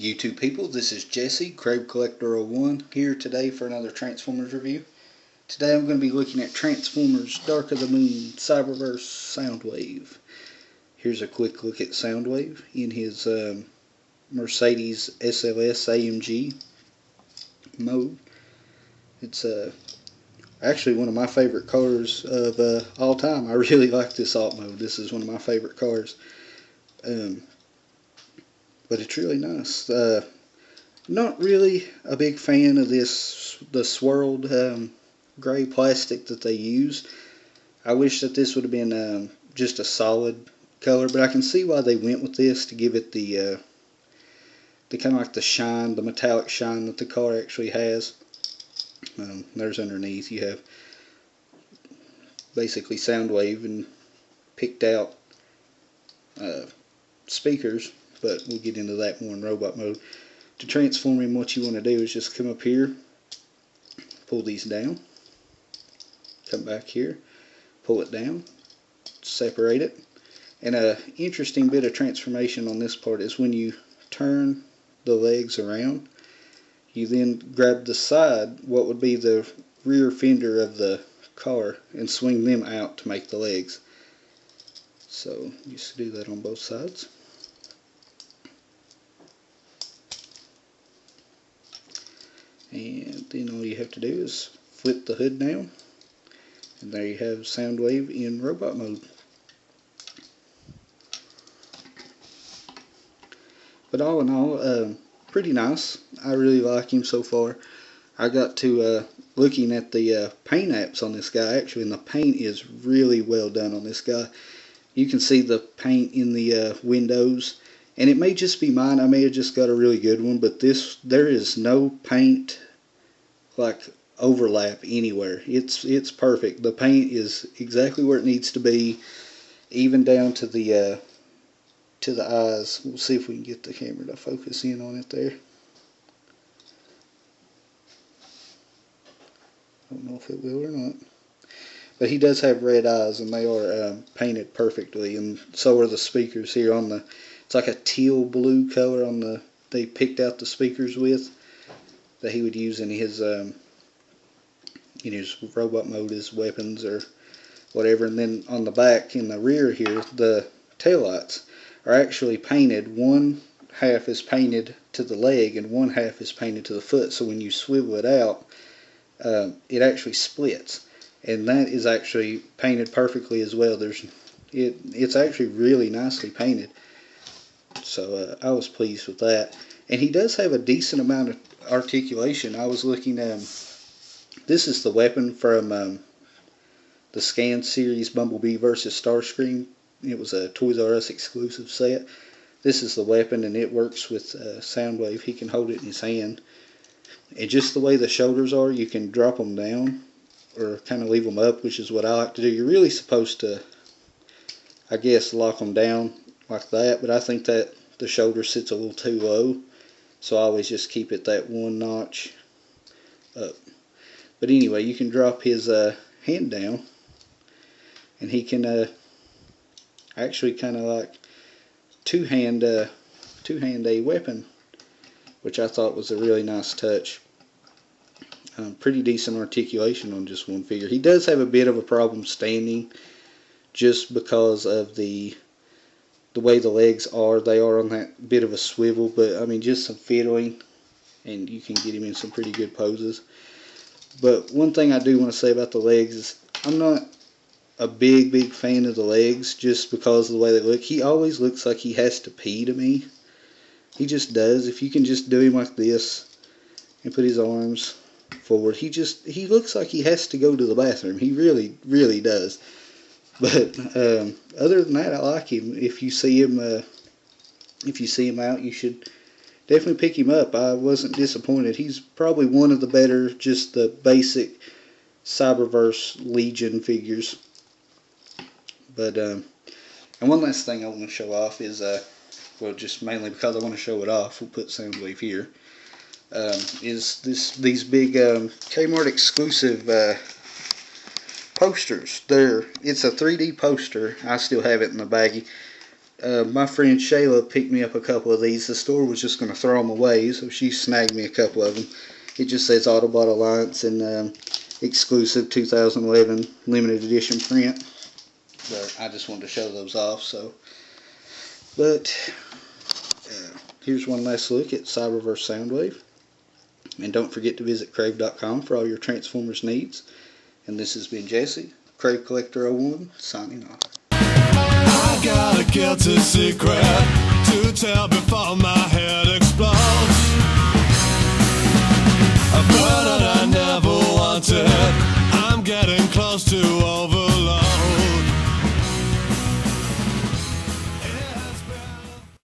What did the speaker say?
YouTube people, this is Jesse, Crab Collector 01, here today for another Transformers review. Today I'm going to be looking at Transformers Dark of the Moon Cyberverse Soundwave. Here's a quick look at Soundwave in his Mercedes SLS AMG mode. It's actually one of my favorite cars of all time. I really like this alt mode. This is one of my favorite cars. But it's really nice. Not really a big fan of the swirled gray plastic that they used. I wish that this would have been just a solid color, but I can see why they went with this to give it the kind of like the shine, the metallic shine that the car actually has. There's underneath you have basically Soundwave and picked out speakers. But we'll get into that more in robot mode. To transform him, what you want to do is just come up here, pull these down, come back here, pull it down, separate it. And an interesting bit of transformation on this part is when you turn the legs around, you then grab the side, what would be the rear fender of the car, and swing them out to make the legs. So just do that on both sides. And then all you have to do is flip the hood down, and there you have Soundwave in robot mode. But all in all, pretty nice. I really like him so far. I got to looking at the paint apps on this guy actually, and the paint is really well done on this guy. You can see the paint in the windows. And it may just be mine, I may have just got a really good one, but there is no paint like overlap anywhere. It's perfect. The paint is exactly where it needs to be, even down to the eyes. We'll see if we can get the camera to focus in on it there. I don't know if it will or not. But he does have red eyes, and they are painted perfectly, and so are the speakers here on the. It's like a teal blue color on the. They picked out the speakers with that he would use in his robot mode as weapons or whatever. And then on the back in the rear here, the taillights are actually painted. One half is painted to the leg, and one half is painted to the foot. So when you swivel it out, it actually splits. And that is actually painted perfectly as well. It's actually really nicely painted. So I was pleased with that. And he does have a decent amount of articulation. I was looking at this is the weapon from the Scan series Bumblebee vs. Starscream. It was a Toys R Us exclusive set. This is the weapon, and it works with Soundwave. He can hold it in his hand. And just the way the shoulders are, you can drop them down or kind of leave them up, which is what I like to do. You're really supposed to, I guess, lock them down like that, but I think that the shoulder sits a little too low, so I always just keep it that one notch up. But anyway, you can drop his hand down, and he can actually kind of like two-hand a weapon, which I thought was a really nice touch. Pretty decent articulation on just one figure. He does have a bit of a problem standing, just because of the way the legs are. They are on that bit of a swivel, but I mean, just some fiddling, and you can get him in some pretty good poses. But one thing I do want to say about the legs is I'm not a big fan of the legs, just because of the way they look. He always looks like he has to pee to me. He just does. If you can just do him like this and put his arms forward, he looks like he has to go to the bathroom. He really does. But other than that, I like him. If you see him out, you should definitely pick him up. I wasn't disappointed. He's probably one of the better, just the basic Cyberverse Legion figures. But and one last thing I want to show off is well, just mainly because I want to show it off, we'll put Soundwave here. Is these big Kmart exclusive posters. It's a 3D poster. I still have it in the baggie. My friend Shayla picked me up a couple of these. The store was just going to throw them away, so she snagged me a couple of them. It just says Autobot Alliance and exclusive 2011 limited edition print. But I just wanted to show those off. So, but here's one last look at Cyberverse Soundwave. And don't forget to visit Crave.com for all your Transformers needs. And this has been Jesse, Crave Collector 01, signing off. I got a guilty secret to tell before my head explodes.